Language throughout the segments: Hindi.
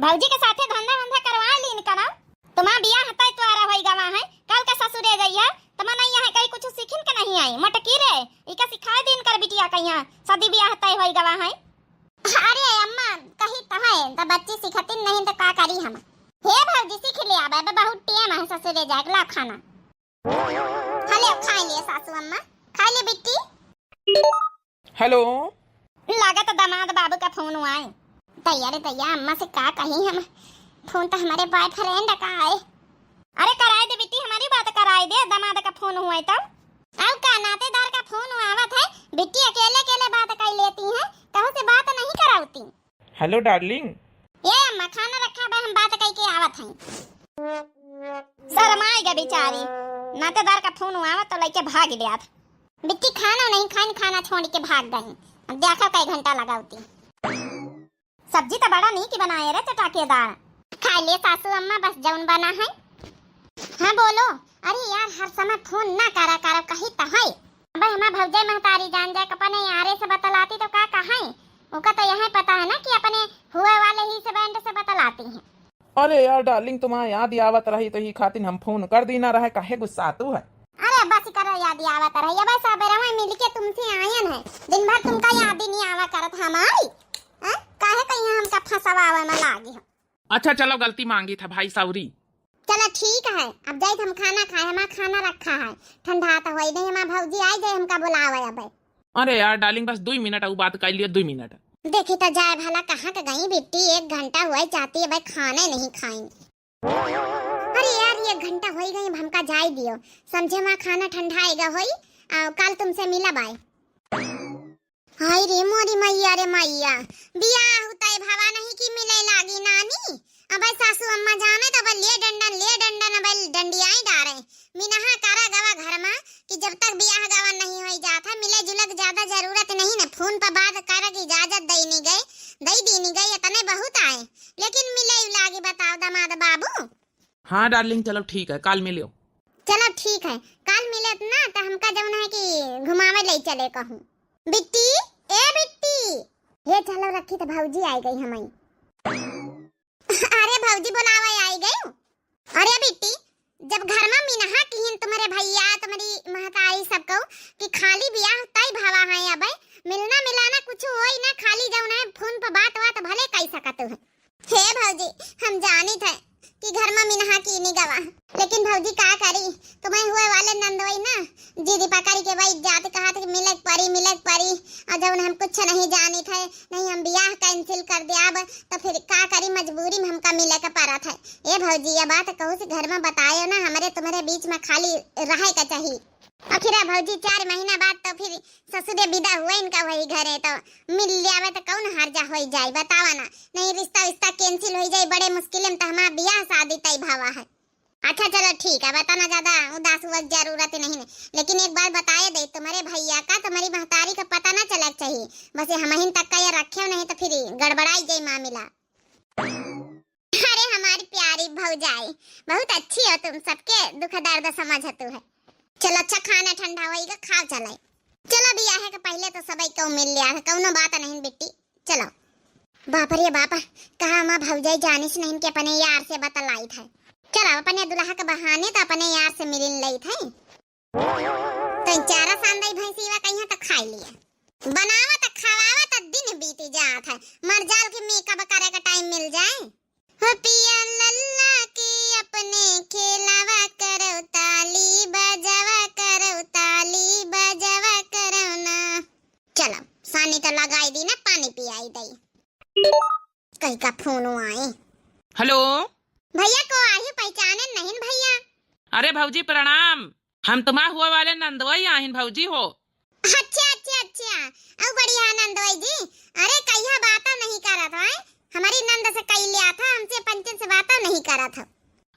भौजी के साथे धंधा धंधा करवा लीन करा। तुम्हारा बियाह हताई तो आरा होई गवा है, कल का ससुरे गईया तमा नहीं है कई कुछ सीखिन के नहीं आई मटकी रे इका सिखा दिन कर बिटिया कहिया शादी बियाह हताई होई गवा है। अरे अम्मा कही त है त बच्ची सिखतिन नहीं त का करी हम। हे भौजी सीख ले आबे बहुत टेम है ससुरे जागला खाना। हले खा ले सासू अम्मा खा ले बिट्टी। हेलो लागत दामाद बाबू का फोन हुआ है। तैयार अम्मा से का कहीं हम फोन तो हमारे बॉयफ्रेंड का है। अरे कराए दे बिट्टी हमारी बात कराए दे दामाद का फोन हुआ है तब अब का नातेदार का फोन आवत है बिट्टी अकेले अकेले बात कर लेती हैं कहूं से बात नहीं कराउती। हेलो डार्लिंग ये अम्मा खाना रखा बे हम बात कई के आवत हैं। शर्माएगा बेचारी नातेदार का फोन हुआ तो लेके भाग गया था। बिट्टी खाना नहीं खाना छोड़ के भाग गई। अब देखा कई घंटा लगाउती। सब्जी तो बड़ा नहीं की बनाए रे चटाकेदार खा ले सासू अम्मा बस जौन बना है। हाँ बोलो। अरे यार हर समय फोन ना करा कही तो है भाई हमारा भौजाई महतारी जान जाए अपने यारे से बतलाती तो का कहा है उनका तो यह पता है ना कि अपने हुए वाले ही से बैंड से बतलाती हैं। अरे यार डार्लिंग तुम्हारा याद आवत रही तो ही खातिर हम फोन कर दी ना रहे काहे गुस्सा तू है। अरे बस करो याद आवत रही बस अबेरवा मिलके तुमसे आयन है दिन भर तुमका याद ही नहीं आवा करत हमारी काहे कहीं हमका फंसवावे में लागी। अच्छा चलो गलती मांगी था भाई सॉरी। चलो ठीक है अब जाए हम खाना खाए हमारा खाना रखा है ठंडा तो होई नहीं हमारा भौजी आई जाए हमका बुलावे अब। अरे यार डार्लिंग बस 2 मिनट अब बात कर लियो 2 मिनट। देखी तो जाए भला कहाँ का गई बिट्टी 1 घंटा हुआ चाहती है भाई खाने नहीं खाएंगे। अरे यार 1 घंटा हो गई हमका जाए दियो समझे वहाँ खाना ठंडा आएगा होई कल तुमसे मिला बाय। हाय रे मोरी मैया रे मैया बियाह होता है भावा नहीं की मिले लागी नानी। अब सासू अम्मा जाने तो ले डंडन अब डंडियाई डारे मिनहा करा गवा घर में कि जब तक बियाह गवा नहीं होई जाता मिले जुलक ज्यादा जरूरत नहीं ने फोन पर बात करे की इजाजत दई नहीं गई इतने बहुत आए लेकिन मिले लागी बताओ दामाद बाबू। हाँ डार्लिंग चलो ठीक है कल मिलियो। चलो ठीक है कल मिले ना तो हमका जौन है कि घुमावे ले चले कहूं। बिट्टी ए बिट्टी ये चलो रखी तो भौजी आई गई हमारी। अरे भौजी बुलावा आई गई। अरे बिट्टी जब घर में मिनहा किहिन तुम्हारे भैया तुम्हारी महतारी सबको कि खाली बियाह तई भावा है अब मिलना मिलाना कुछ होई ना खाली जौन है फोन पर बात भले कई सकत है। हे भौजी हम जानी थे कि घर में मिनहा की नहीं गवा लेकिन भौजी का करी तुम्हें हुए वाले नंदवई ना जीदी पकड़ी के वही जाते कहा थे मिलक परी और जब हम कुछ नहीं जानी थे नहीं हम बियाह कैंसिल कर दिया अब तो फिर का करी मजबूरी में हमका मिले का पड़ा था। ये भौजी ये बात कहूँ से घर में बतायो ना हमारे तुम्हारे बीच में खाली रहे का चाहिए। आखिर भौजी 4 महीना बाद तो फिर ससुरे विदा हुए इनका वही घर है तो मिल लिया तो कौन हर्जा हो जाए बतावा ना नहीं रिश्ता कैंसिल हो जाए बड़े मुश्किल में तो हमारा बियाह शादी तय भावा है। अच्छा चलो ठीक है बताना ज्यादा उदास हुआ जरूरत नहीं है लेकिन एक बात बताए दे तुम्हारे भैया का तुम्हारी महतारी का पता ना चलना चाहिए बस हम तक का ये रखे नहीं तो फिर गड़बड़ाई जाए मामला। अरे हमारी प्यारी भौजाई बहुत अच्छी हो तुम सबके दुख दर्द समझतू है। चलो अच्छा खाना ठंडा होएगा खाओ चले चलो बियाह के पहले तो सबई को मिल लिया है कौनो बात नहीं बिट्टी चलो। बाप रे बापा कहा माँ भौजाई जाने से नहीं कि अपने यार से बतलाई था चलो अपने दुल्हा के बहाने तो अपने यार से मिल लई थे तो चारा सांदई भैंसीवा कहीं तो खाई लिया बनावा तो खवावा तो दिन बीत जात है मर जाल के मेकअप करे का टाइम मिल जाए। हो पिया लल्ला के अपने खेलावा करो ताली बजावा करो ना। चलो सानी तो लगाई दी ना पानी पियाई दई कहीं का फोन आए। हेलो भैया को आई पहचाने नहीं भैया। अरे भौजी प्रणाम हम तुम्हारे हुआ वाले नंदवई आहिन भौजी हो। अच्छा अब बढ़िया नंदवई जी। अरे कहिया बात नहीं करा था हमारी नंद से कही लिया था हमसे पंचन से बात नहीं करा था।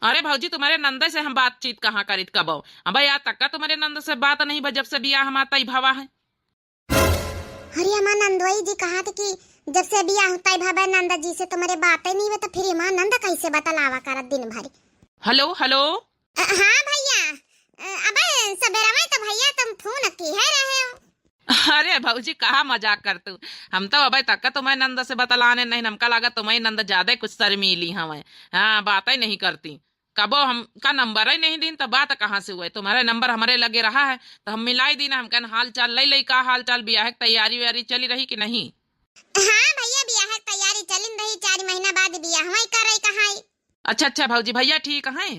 अरे भौजी तुम्हारे नंद से हम बातचीत कहाँ करित कब अब याद तक का तुम्हारे नंद से बात नहीं जब से बियाह हमारा तय भावा है। अरे हमारा नंदवई जी कहा थे कि जब से बियाह तय भावा नंद जी से तुम्हारे बातें नहीं हुई तो फिर हमारा नंद कैसे बतलावा करत दिन भर। हेलो हाँ भैया अब सवेरा में तो भैया तुम फोन की है रहे हो। अरे भाऊजी कहाँ मजाक करतू। हम तो अबे तक तुम्हें नंद से बतलाने नहीं, हमका लगा तुम्हें नंद ज्यादा कुछ शर्मीली हमें। हाँ बात ही नहीं करती। कबो हमका नंबर ही नहीं दी तो बात कहाँ से हुए। तुम्हारे नंबर हमारे लगे रहा है तो हम मिलाई दी ना। हम कहन हाल चाल लई लई का हाल चाल, ब्याह की तैयारी व्यारी चली रही कि नहीं। हाँ भैया ब्याह की तैयारी चलिन रही, 4 महीना बाद ब्याह हमारी करे कहाँ। अच्छा अच्छा भाऊजी, भैया ठीक है,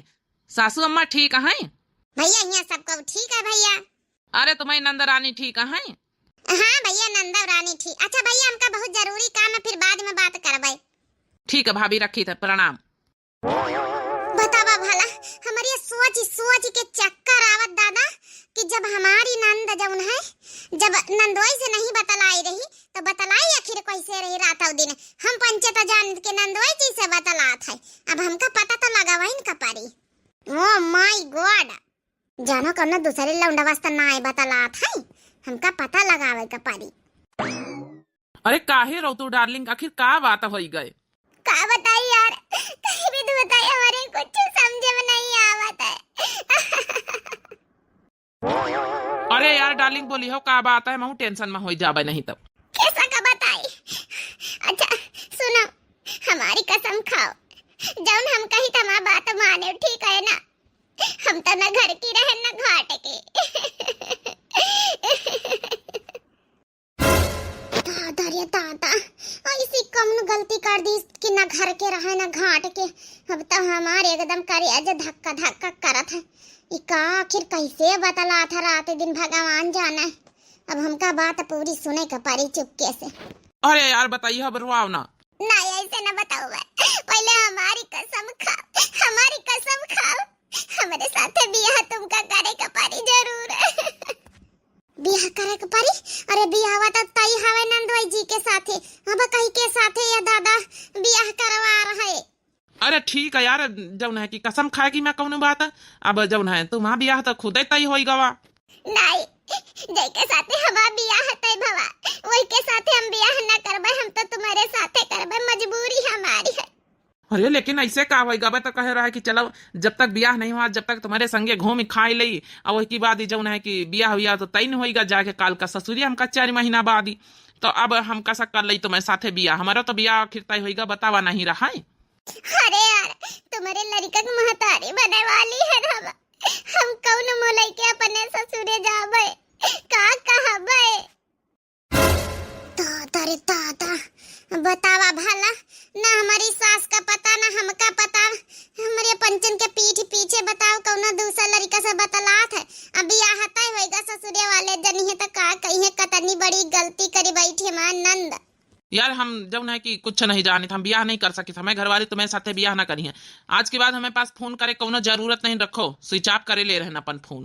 सासू अम्मा ठीक है। भैया यहाँ सबको ठीक है भैया। अरे तुम्हारी नंद रानी ठीक है। हाँ भैया नंदा रानी ठीक। अच्छा भैया हमका बहुत जरूरी काम है, फिर बाद में बात करवाए। ठीक है भाभी, रखी थे, प्रणाम। बतावा भला हमारी सोच सोच के चक्कर आवत दादा कि जब हमारी नंद जौन है, जब नंदोई से नहीं बतलाई रही तो बतलाई आखिर कैसे रही रात और दिन। हम पंचता जान के नंदोई जी से बतलात है, अब हमका पता तो लगावा ही न पारी। ओ माय गॉड, जानो करना दूसरे लौंडा वास्ता ना है बतलात है, हमका पता लगावे का पारी। अरे काहे रो तू डार्लिंग, आखिर का बात हो गए। का बताई यार, कहीं भी तो बताई, हमारे कुछ समझ में नहीं आवत है। अरे यार डार्लिंग बोली हो का बात है, मैं टेंशन में हो जाबे नहीं तब। कैसा का बताई। अच्छा सुनो, हमारी कसम खाओ, जौन हम कही तमा बात माने, ठीक है ना। हम तो न घर की रहे न घाट के। दादा दादा ऐसी कम गलती कर दी कि न घर के रहे न घाट के। अब तो हमारे एकदम करिया धक्का धक्का करत है। इका आखिर कैसे बतला था रात दिन, भगवान जाना है। अब हमका बात पूरी सुने का पारी चुपके से। अरे यार बताइए, अब रुआओ ना। नहीं ऐसे न बताओ, पहले हमारी कसम खाओ, हमारी कसम खाओ, हमारे साथ बियाह तुमका करे का पारी जरूर है। बियाह करे के पारी? अरे बियाह वाता तई हवे नंदोई जी के साथे, अब कहीं के साथे या दादा बियाह करवा रहे। अरे ठीक है यार, जौन है कि कसम खाए की मैं कौन बात है। अब जौन है तुम्हारा बियाह तो खुदे तय होई गवा। नहीं, जय के साथे हमारा बियाह तय भवा, वही के साथे हम बियाह न करबे, हम तो तुम्हारे साथे करबे, मजबूरी हमारी है। अरे लेकिन ऐसे का होगा, तो कह रहा है कि चलो जब तक ब्याह नहीं हुआ जब तक तुम्हारे संगे घूम खाई लई, और वही की बाद जौन है कि ब्याह हुआ तो तय नहीं होगा जाके काल का ससुरिया हमका 4 महीना बाद ही। तो अब हम कैसा कर लई तुम्हारे साथे बियाह, हमारा तो बियाह आखिर तय होगा, बतावा नहीं रहा है। अरे यार तुम्हारे लड़का की महतारी बने वाली है ना, हम कौन मोलाई के अपने ससुरे जाबे, का कहबे। दादा रे दादा, बतावा भला, ना हमारी सास का पता ना हमका पता, हमारे पंचन के पीठ पीछे बताओ कौन दूसरा लड़का से बतलात है। अभी आहता ही होगा ससुरे वाले जनी है तो का कहीं है, कतनी बड़ी गलती करी बैठी हमार नंद। यार हम जब है कि कुछ नहीं जाने, हम बियाह नहीं कर सके, हमें घरवाली तुम्हारे साथे बियाह ना करी है। आज के बाद हमें पास फोन करे कोनो जरूरत नहीं, रखो स्विच ऑफ करे ले रहना अपन फोन।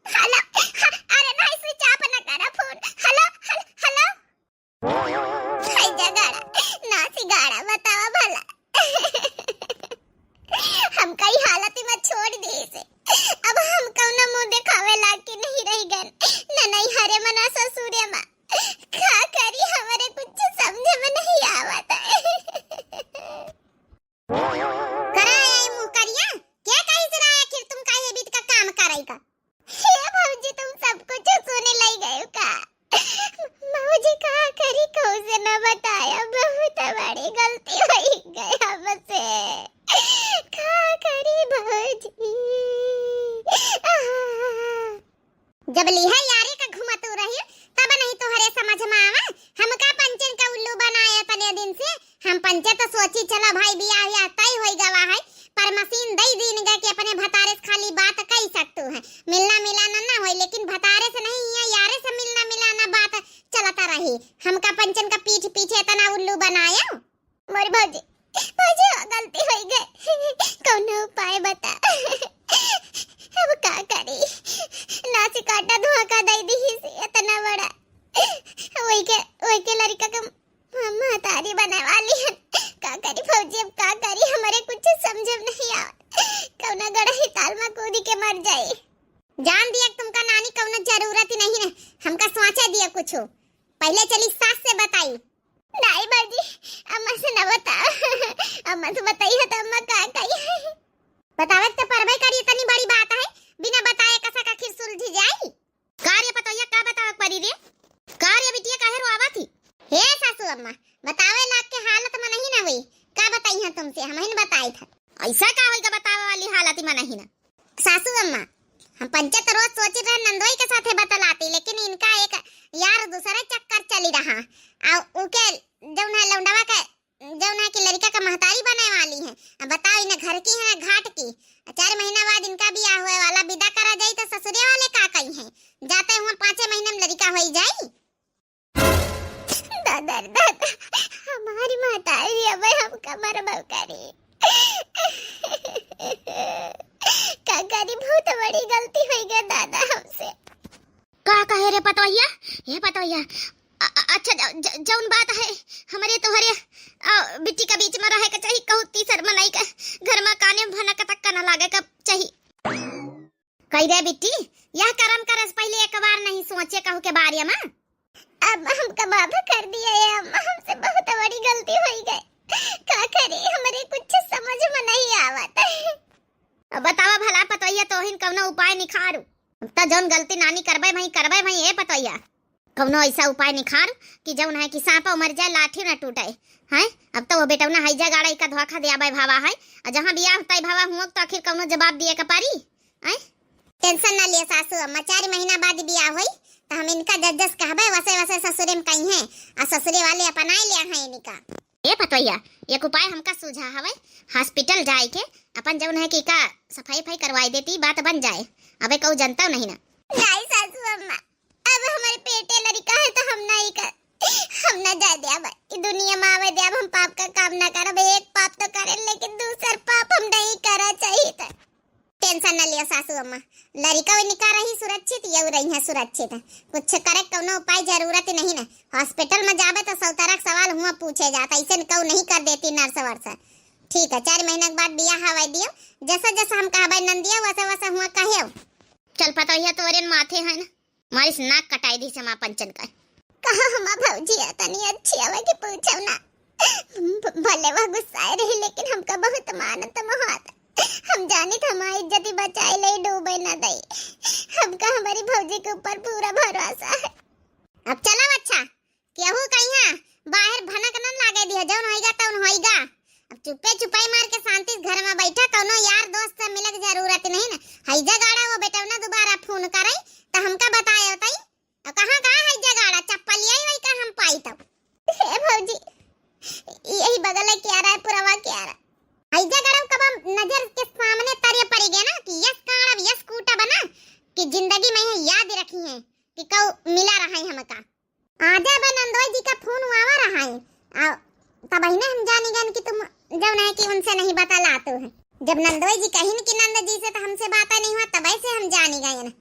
हेलो, अरे नहीं स्विच ऑफ ना करा फोन। हेलो हेलो हाय जगाड़ा ना सिगाड़ा, बतावा भला। हम कई हालत में छोड़ दी से, अब हम कौन मुंह दिखावे लाग के नहीं रह गए न, नहीं हरे मना ससुरे में का करी, हमारे कुछ समझ में नहीं आवत है। कराया ये मुंह करिया क्या कही जरा, आखिर तुम काहे बीत का काम करेगा। हे भौजी तुम सब कुछ सुने लग गए का। भौजी का करी कौन से न बताया, बहुत बड़ी गलती हो गई हमसे, का करी भौजी। जब लिहा यारे का घुमत रही तब नहीं तोहरे समझ में आवा, हमका पंचन का उल्लू बनाया तने दिन से। हम पंचे तो सोची चला भाई बियाह या तय होई गवा है, पर मशीन दई दिन गए कि अपने भतारे से खाली बात कही सकतू है, मिलना मिलाना ना होई, लेकिन भतारे से नहीं है यारे से मिलना मिलाना बात चलता रही। हमका पंचन का पीठ पीछे तना उल्लू बनाया। मोरी भौजी भौजी गलती हो गई, कौन उपाय बता। अब का करी, नासी काटा धोखा दई दी से इतना बड़ा, वही के लड़का का महतारी बने वाली है। का करी फौजी, अब का करी, हमारे कुछ समझ नहीं आ, कौना गड़ा ही ताल में कूदी के मर जाए। जान दिया तुमका नानी कौना जरूरत ही नहीं है, हमका सोचा दिया कुछ, पहले चली सास से बताई। नहीं बाजी अम्मा से न बता, अम्मा से बताई है तो अम्मा का कही, बतावे तो परवाई करी, इतनी बड़ी बात है, बिना बताए कसा का खीर सुलझ जाई। कार्य पतोया का बतावे परी रे, ऐसा का होई का बतावे वाली हालत में नहीं ना सासू अम्मा। हम पंचायत रोज सोच रहे नंदोई के साथे बतलाती, लेकिन इनका एक यार दूसरा चक्कर चली रहा और उके जौन है लौंडवा का जौन है कि लड़का का महतारी बने वाली है। अब बताओ इन्हें घर की है घाट की। 4 महीना बाद इनका ब्याह हुए वाला, विदा करा जाई तो ससुरे वाले का कही है, जाते हुए 5 महीने में लड़का हो जाई। दादा दादा हमारी महतारी अब हम कमर बल करे काकारी बहुत बड़ी गलती हो गई दादा हमसे। का कहे रे पतोहिया, ये पतोहिया अच्छा जौन बात है हमारे तोहरे बिट्टी का बीच में रहे के चाहिए, कहू तीसर मनाई का घर में काने भनक तक ना लागे का चाहिए। कही रे बिट्टी यह कर्म करस पहले एक बार नहीं सोचे कहू के बारे में। अब हमका माफ कर दिया है अम्मा, हमसे बहुत बड़ी गलती हो गई। का करे हमारे कुछ समझ में नहीं आवत। अब बतावा भला पतोहिया तोहिन कौनो उपाय निखारू त जौन गलती नानी करबे भाई ए पतोहिया कौनो ऐसा उपाय निखार कि जौन है कि सांपा मर जाए लाठी न टूटे हैं। अब तो वो बेटौना हैजा गाड़ा का धोखा दिया भाई भावा है, और जहां बियाह होता है भावा हुआ तो आखिर कौनो जवाब दिए का पारी हैं। टेंशन ना लिए सासू अम्मा, 4 महीना बाद बियाह होई तो हम इनका जज कहबे वैसे वैसे ससुरे में कहीं है और ससुरे वाले अपनाए लिया है इनका। ए पतोहिया एक उपाय हमका सूझा हवे, हॉस्पिटल जाए के अपन जौन है कि का सफाई करवाई देती बात बन जाए। अबे कहू जनता नहीं ना। नहीं सासू अम्मा, अब हमारे पेटे लड़का है तो हम नहीं कर, हम ना जा दे अब दुनिया में आवे दे। अब हम पाप का काम ना करब, एक पाप तो करें लेकिन दूसर पाप हम नहीं करा चाहिए। तो टेंशन ना लियो सासू अम्मा, लड़का भी निकाल रही सुरक्षित, ये रही है सुरक्षित। कुछ करे कौनो उपाय जरूरत नहीं ना। हॉस्पिटल में जाबे तो 100 तरह सवाल हुआ पूछे जाता, ऐसे कहू नहीं कर देती नर्स वर्स। ठीक है 4 महीना के बाद बियाह हवा दियो, जैसा जैसा हम कहबे नंदिया वैसा वैसा हुआ कहियो। चल पतोहिया तोरे माथे है ना, मारिस नाक कटाई दी समा पंचन का। कहा हमा भौजी तनी अच्छी आवे के पूछो ना, भले वह गुस्सा रही लेकिन हमका बहुत मानत मोहत। हम जानी था हमारी इज्जत बचाए ले, डूबे न दे। हमका हमारी भौजी के ऊपर पूरा भरोसा है। अब चलो अच्छा केहू कहिया बाहर भनक न लागे दिया, जौन होइगा तौन होइगा। अब चुपे चुपाई मार के शांति से घर में बैठा, कौनो यार दोस्त से मिले की जरूरत नहीं ना। हैजा गाड़ा वो बेटौना दोबारा फोन करे तो हमका बताए होतई। अब कहां हैजा गाड़ा चप्पल लियाई वही का हम पाई तब। हे भौजी यही बगल है क्या रहा है पुरवा क्या रहा हैजा गाड़ा कब हम नजर के सामने तरिया पड़ गया ना कि यस काड़ा यस कूटा बना कि जिंदगी में याद रखी है कि कौ मिला रहा है हमका। आजा बे नंदोई जी का फोन आवा रहा है तब ही हम जानी गन कि तुम जब नहीं कि उनसे नहीं बता लाते हैं। जब नंदोई जी कहिन कि नंद जी से तो हमसे बात नहीं हुआ तब से हम जानी गए ना।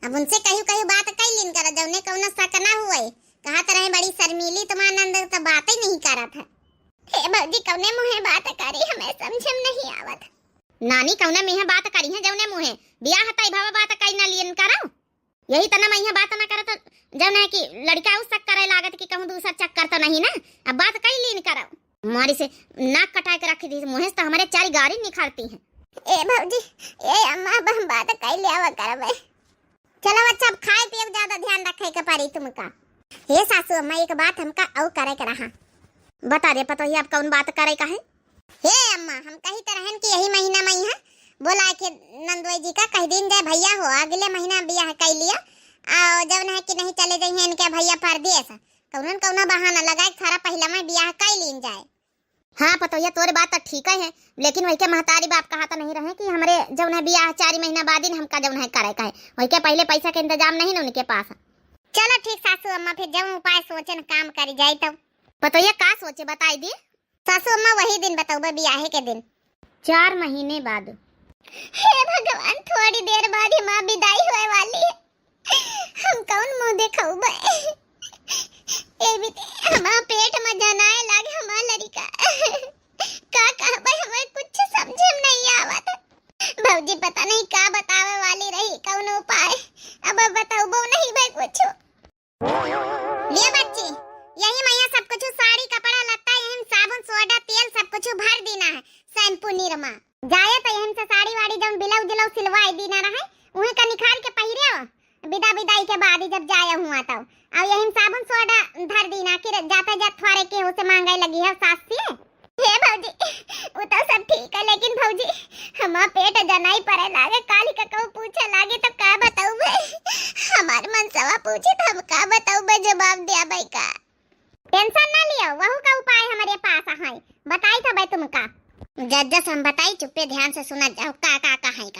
अब उनसे कहीं बात कई लिन कर जौने कौनो शक ना हुए, कहा तरह बड़ी शर्मीली तुम्हारा नंद तो बात ही नहीं करा था। हे भौजी कौने मुहे बात करी हमें समझ में नहीं आवत। नानी कौने मुहे बात करी है जौने मुहे बियाह तई भावा बात कई ना लियन करो, यही तना मैं बात ना करे तो जौने कि लड़का उस शक करे लागत कि कहूं दूसरा चक्कर तो नहीं ना। अब बात कई लियन करो, मारी से नाक कटा के रखी थी मुहे तो हमारे 4 गाड़ी निखारती है। ए भौजी ए अम्मा अब हम बात कई ले आवा करबे। चलो अच्छा अब खाए पिए ज्यादा ध्यान रखे के पड़ी तुमका। हे सासू अम्मा एक बात हमका औ करे के रहा, बता दे पतोहिया आप कौन बात करे का है। हे अम्मा हम कही तरहन कि यही महीना में यहाँ बोला के नंदोई जी का कह दिन जाए भैया हो अगले महीना बियाह कर लिया और जब है कि नहीं चले जाइए इनके भैया परदेश कौन कौना बहाना लगाए थारा पहला में बियाह कर लीन जाए। हाँ पतोहिया तोरे बात तो ठीक है, लेकिन वही के महतारी बाप कहा तो नहीं रहे कि हमारे जब है बियाह 4 महीना बाद ही हमका जब है करे का है, वही के पहले पैसा के इंतजाम नहीं ना उनके पास। चलो ठीक सासू अम्मा फिर जब उपाय सोचे काम कर जाए तो पतोहिया का सोचे बताई दी। सासू अम्मा वही दिन बताओ बियाह के दिन 4 महीने बाद। हे भगवान थोड़ी देर बाद ही माँ विदाई होए वाली है, हम कौन मुंह दिखाऊ बे। ए बीते हमारा पेट में जनाए लागे हमारा लड़का का कहबे हमें कुछ समझ में नहीं आवत। भौजी पता नहीं का बतावे वाली रही कौन उपाय, अब बताओ बो नहीं भाई कुछ। ले बच्ची यही मैया सब कुछ साड़ी कपड़ा लत्ता यही साबुन सोडा तेल सब कुछ भर देना है, शैम्पू निरमा जाए तो यही से साड़ी वाड़ी जब बिलाउ दिलाउ सिलवाई देना रहे उहे का निखार के पहिरे विदा विदाई के बाद ही जब जाया हुआ तब और यही साबुन सोडा धर देना कि जाते जाते थोड़े के उसे मांगे लगी है सास से। हे भौजी वो तो सब ठीक है लेकिन भौजी नहीं पड़े लागे काली का कहूँ पूछे लागे तो का बताऊं मैं। हमारे मन सवा पूछे तो हम का बताऊं मैं, जवाब दिया भाई का। टेंशन ना लियो, वहू का उपाय हमारे पास है, बताई था भाई तुमका। जज हम बताई, चुप्पे ध्यान से सुना जाओ का है।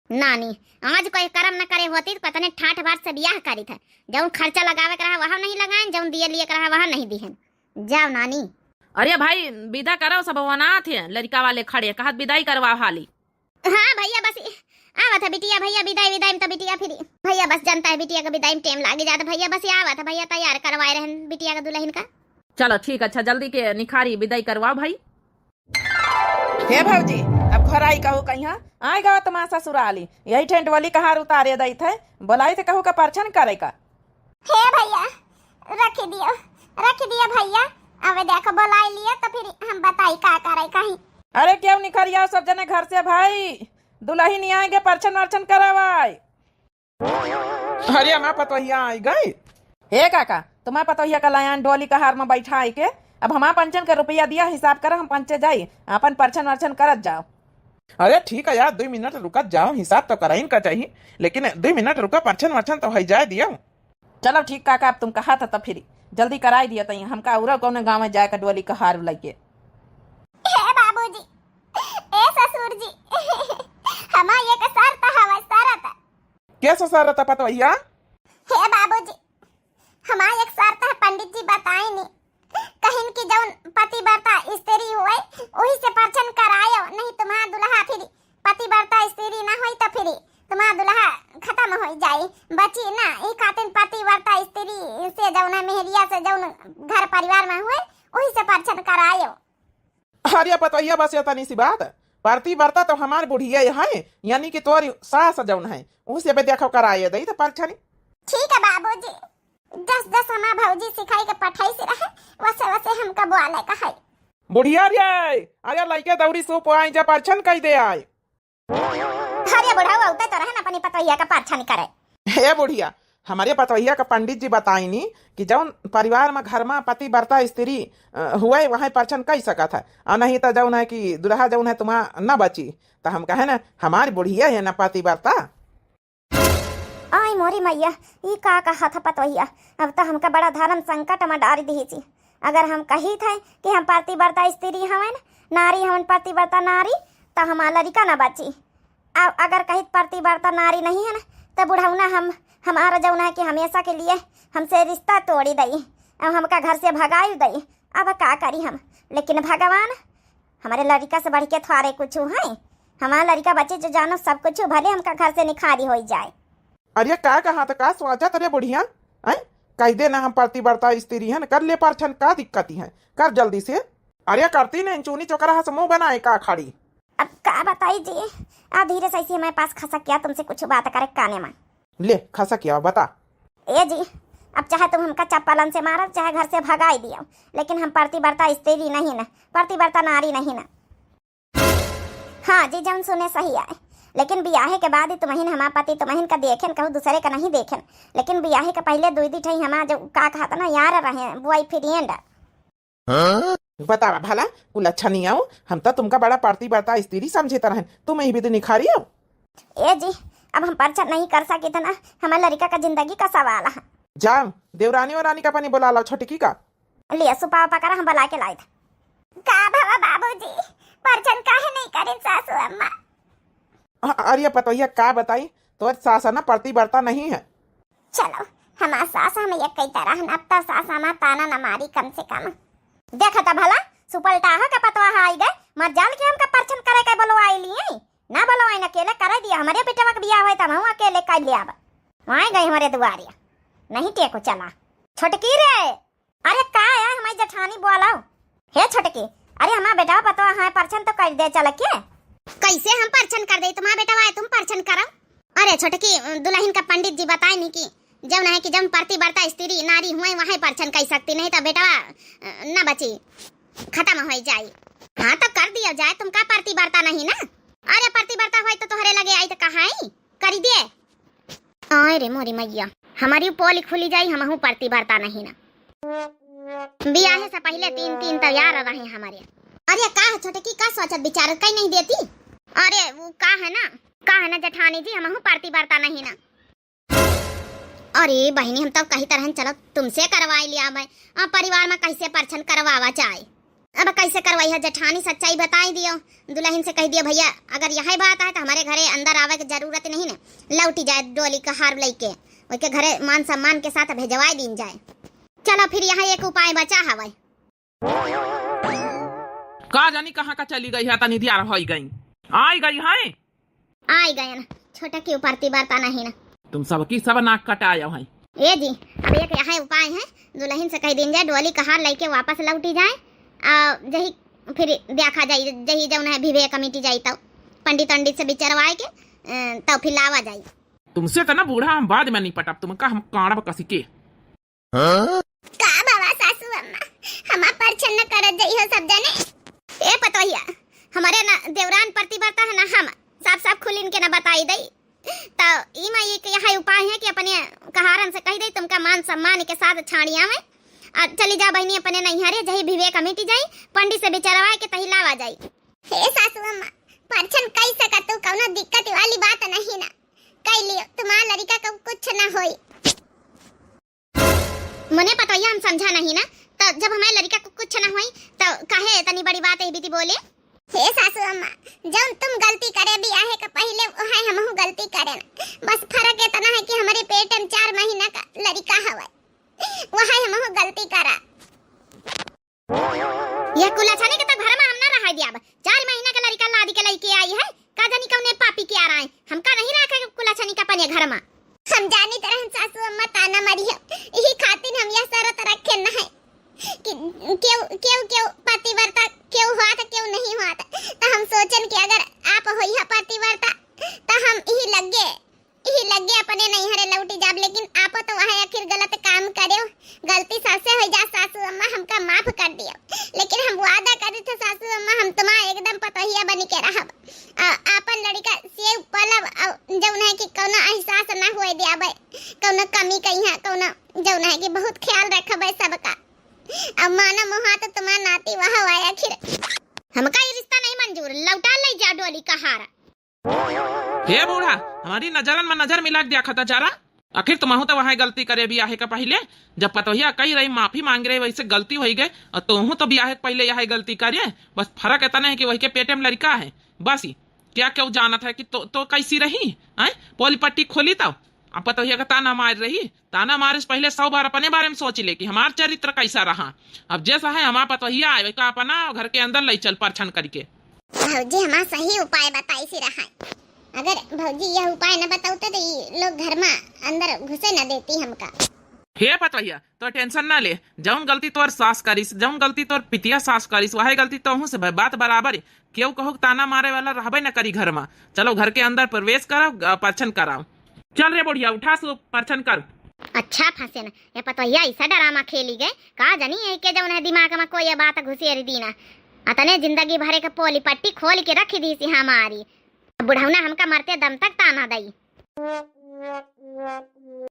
नानी आज कोई कर्म न करे होती तो पता नहीं ठाठ बार से ब्याह करी था। जौन खर्चा लगावे के रहा वहां नहीं लगाए, जौन दिए लिए के रहा वहां नहीं दिहन। जाओ नानी। अरे भाई विदा करो, सब वनाथ है लड़का वाले खड़े, कहत विदाई करवा हाली। हाँ भैया बस आवा था बिटिया, भैया विदाई में तो बिटिया फिर भैया बस जानता है बिटिया का विदाई में टाइम लागे जाता। भैया बस आवा था, भैया तैयार करवाए रहन बिटिया का दुल्हन का। चलो ठीक, अच्छा जल्दी के निखारी विदाई करवाओ भाई। हे भौजी अब घर आई कहू कहीं आएगा तुम्हारा ससुराली, यही टेंट वाली कहार उतारे दी थे, बोलाई थे कहू का परछन करे का। हे भैया रख दिया भैया, अब देखो बुला लिया तो फिर हम बताई का करे कहीं। अरे क्यों निखरिया सब जने घर से भाई, दुल्ही नहीं आएंगे परछन वर्छन करवाए। अरे हमारा पतोहिया आई गई। हे काका तुम्हारे पतोहिया का लायान डोली का हार में बैठा आई के, अब हमारा पंचन के रुपया दिया हिसाब कर हम पंचे जाई, अपन परछन वर्छन करत जाओ। अरे ठीक है यार, 2 मिनट रुकत जाओ, हिसाब तो कराइन का चाहिए, लेकिन 2 मिनट रुका, परछन वर्छन तो है जाए दिया। चलो ठीक काका, अब तुम कहा था तो फिर जल्दी कराई दिया तई, हमका उरा कौन गाँव में जाए का डोली का हार लगे। हे बाबूजी, ए ससुर जी, हमारा ये का सर था हवा सारा था। कैसा सर रहता पतोहिया? हे बाबूजी हमारा एक सर था, पंडित जी बताए नहीं कहीं की जौन पति बरता स्त्री हुए वही से परछन करायो, नहीं तुम्हारा दुल्हा फिर पति बरता स्त्री ना होई तो फिर तुम्हारा दुल्हा खत्म हो जाए, बची ना ई खातिर पति बरता स्त्री से जौन मेहरिया से जौन घर परिवार में हुए वही से परछन करायो। अरे पतोहिया बस ये तनी सी बात, परती बरता तो हमारे बुढ़िया है, यानी कि तोरी सास जौन है उसे भी देखो कराए दई तो परछन। ठीक है बाबूजी, 10 हमारा भौजी सिखाई के पठाई से रहे वैसे हमका बुआले का है। बुढ़िया रे, अरे लइके दौरी सूप आई जा परछन कई दे आए। अरे बुढ़ाऊ औते तो रहे ना अपनी पतोहिया का परछन करे। हे बुढ़िया, हमारे पतोहिया का पंडित जी बताईनी कि जौन परिवार में घर में पति बरता स्त्री हुए वहाँ परछन कई सका था, और नहीं तो जौन है कि दुल्हा जौन है तुम्हारा न बची, तो हम कहे ना हमारी बुढ़िया है ना पति बरता। आई मोरी मैया ई का कहा था पतोहिया, अब तो हमका बड़ा धर्म संकट में डाल दी थी। अगर हम कही थे कि हम पति बरता स्त्री हवन नारी हवन पति बरता नारी, तो हमारा लड़का न बची। अब अगर कही पति बरता नारी नहीं है ना, तो बुढ़ाऊना हमारा जौन है कि हमेशा के लिए हमसे रिश्ता तोड़ी दई, अब हमका घर से भगाई दई। अब का करी हम, लेकिन भगवान हमारे लड़का से बढ़ के थोड़े कुछ है, हमारा लड़का बच्चे जो जानो सब कुछ भले हमका घर से निखारी हो जाए। अरे का कहा था का स्वागत अरे बुढ़िया, कह दे ना हम पति बरता स्त्री है, कर ले परछन, का दिक्कत है, कर जल्दी से। अरे करती नहीं चूनी चौकरा से मुंह बनाए का खड़ी। अब का बताई जी, आ धीरे से ऐसी हमारे पास खसा क्या तुमसे कुछ बात करे काने में। ले खसा क्या बता। ए जी अब चाहे तुम हमका चप्पलन से मारो चाहे घर से भगाई दियो, लेकिन हम पति बरता स्त्री नहीं ना, पति बरता नारी नहीं ना। हाँ जी जौन सुने सही आए, लेकिन बियाहे के बाद ही तुम्हें हमारा पति तुम्हें का देखें कहूँ दूसरे का नहीं देखें, लेकिन बियाहे के पहले 2 दिन ठही हमारा जो का कहा था ना यार रहे बॉयफ्रेंड। बता भला कुल अच्छा नहीं आओ, हम तो तुमका बड़ा पति बरता स्त्री समझे तरह, तुम यही भी तो निखारी हो। ए जी अब हम परछन नहीं कर सके थे ना, हमारे लड़का का जिंदगी का सवाल है। जाओ देवरानी और रानी का पानी बुला लो छोटी का। लिया सुपा पकड़ा हम बुला के लाए थे। का बाबा बाबूजी परछन काहे नहीं करे सासू अम्मा। अरे पतोहिया का बताई, तो सास ना पति बरता नहीं है। चलो हमारा सास हमें एक कई तरह अब तो सास हमारा ताना न मारी कम से कम। देखा था भला सुपलटा का पतवा आई गए मत जान के हमका परछन करे के बोलो आई लिए ना बोलो आई अकेले करे दिया, हमारे बेटवा का बियाह हुआ था हम अकेले कर लिया। वहाँ गई हमारे दुआरिया नहीं टेको चला। छोटकी रे, अरे का है हमारी जठानी बोलाओ। हे छोटकी, अरे हमारा बेटा पतवा है परछन तो कर दे चल के। कैसे हम परछन कर दे, तुम्हारा बेटा है तुम परछन करो। अरे छोटकी दुल्हन का पंडित जी बताए नहीं कि जब नहीं कि जब पति बरता स्त्री नारी हुए वहाँ परछन कर सकती, नहीं तो बेटा न बची खत्म हो जाए। हाँ तो कर दिया जाए, तुम का पति बरता नहीं ना। अरे पति बरता हुई तो तोहरे लगे आई तो कहा कर दिए। अरे मोरी मैया हमारी पोल खुली जाई, हम पति बरता नहीं ना। बियाह से पहले 3 तैयार रहे हमारे। अरे का छोटे की का सोचत विचार कहीं नहीं देती। अरे वो का है ना जेठानी जी, हमहू पार्टी बरता नहीं ना। अरे बहनी हम तब कहीं तरह चलो तुमसे करवाई लिया मैं। परिवार में कैसे परछन करवावा चाहे, अब कैसे करवाई है जेठानी, सच्चाई बताई दियो। दुल्हन से कह दियो भैया अगर यही बात है तो हमारे घरे अंदर आवे की जरूरत नहीं ने, लौटी जाए डोली का हार लेके, उसके घरे मान सम्मान के साथ भेजवाई दिन जाए। चलो फिर यहाँ एक उपाय बचा हवा। का जानी कहाँ का चली गई है, तनी दियार हो गई, आई गई है, आई गए ना, छोटा की पार्टी बरता नहीं ना। तुम सबकी सब नाक कटाया है। ए जी अब एक यहाँ उपाय है, दुल्हन से कह दिन जाए डोली का हार लेके वापस लौटी जाए, जही फिर देखा जाए जही जौन है विवेक कमेटी जाई तब पंडित से बिचरवाए के तब फिर लावा जाए। तुमसे तो ना बूढ़ा हम बाद में नहीं पटब, तुम का हम काड़ा कसी के का बाबा सासू अम्मा हमार परछन न करत जाई हो सब जने। ए पतोहिया हमारे ना देवरान प्रतिबरता है ना, हम साफ साफ खुलिन के ना बताई दई तो ई में एक यह उपाय है कि अपने कहारन से कह दई तुमका मान सम्मान के साथ छाड़िया में और चली जा बहनी अपने नैहरे जही विवेक कमेटी जाई पंडित से बिचरवाए के तही लावा जाई। हे सासू अम्मा परछन कई सकत तू, कौनो दिक्कत वाली बात नहीं ना, कह लियो तुम्हारा लड़का को कुछ ना होई। मने पतोहिया हम समझा नहीं ना, तो जब हमारे लड़का को कुछ ना होई तो काहे इतनी बड़ी बात है बीती बोले। हे सासू अम्मा जब तुम गलती करे भी आहे का पहले है हमहू गलती करे ना, बस फर्क इतना है कि हमारे पेट में 4 महीना का लड़का हवा, वह हमहू गलती करा। ये कुला छाने के तो घर में हम ना रहा दिया, 4 महीना का लड़का लादी के लेके आई है, का जानी कौने पापी के आ रहा है, हमका नहीं रखा कुला छानी का पने घर में। हम जानी तरह सासू अम्मा ताना मारी है, यही खातिर हम यह शरत रखे न है कि क्यों पतिव्रता क्यों हुआ था क्यों नहीं हुआ था, तो हम सोचन कि अगर आप होई है पतिव्रता तो हम यही लगे अपने नैहरे लौटी जाब, लेकिन आप तो वहाँ आखिर गलत काम करे, गलती सबसे हो जा सासू अम्मा हमका माफ कर दियो, लेकिन हम वादा करे थे सासू अम्मा हम तुम्हारा एकदम पतोहिया बन के रहब, अपन लड़का से पलब जौन है कि कौनो एहसास ना होए दियाबे, कौनो कमी कहीं कौनो जौन है कि बहुत ख्याल रखबे सबका। अब माना मोहा तो तुम्हारा नाती वहाँ आया, आखिर हमका ये रिश्ता नहीं मंजूर, लौटा ले जा डोली का हारा। हे बूढ़ा हमारी नजरन में नजर मिला दिया खता चारा, आखिर तुम तो वहाँ गलती करे भी आहे का पहले, जब पतोहिया कही रही माफी मांग रही वैसे गलती हो गई, और तुम तो भी आहे पहले यह गलती करिए, बस फर्क इतना है कि वही के पेटे में लड़का है, बस ही क्या क्यों जाना था कि तो कैसी रही पोली पट्टी खोली तब अब पतोहिया का ताना मार रही, ताना मारे से पहले 100 बार अपने बारे में सोच ले कि हमारा चरित्र कैसा रहा, अब जैसा है हमारा पतोहिया आए का अपना घर के अंदर ले चल परछन करके। भौजी हमारा सही उपाय बताई सी रहा, अगर भौजी यह उपाय न बताते तो ये लोग घर में अंदर घुसे न देती हमका। हे पतोहिया तो टेंशन ना ले, जौन गलती तोर सास करिस, जौन गलती तोर पितिया सास करिस, वही गलती तोहू से बात बराबर, क्यों कहो ताना मारे वाला रहबे न करी घर में, चलो घर के अंदर प्रवेश करो परछन कराओ, चल रे बुढ़िया उठा सो परछन कर। अच्छा फंसे न ये पतोहिया ऐसा डरामा खेली गए का जानी है के जौन है दिमाग में कोई बात घुसेरी दीना, अतने जिंदगी भरे के पोली पट्टी खोल के रखी दी सी हमारी, बुढ़ौना हमका मरते दम तक ताना दई।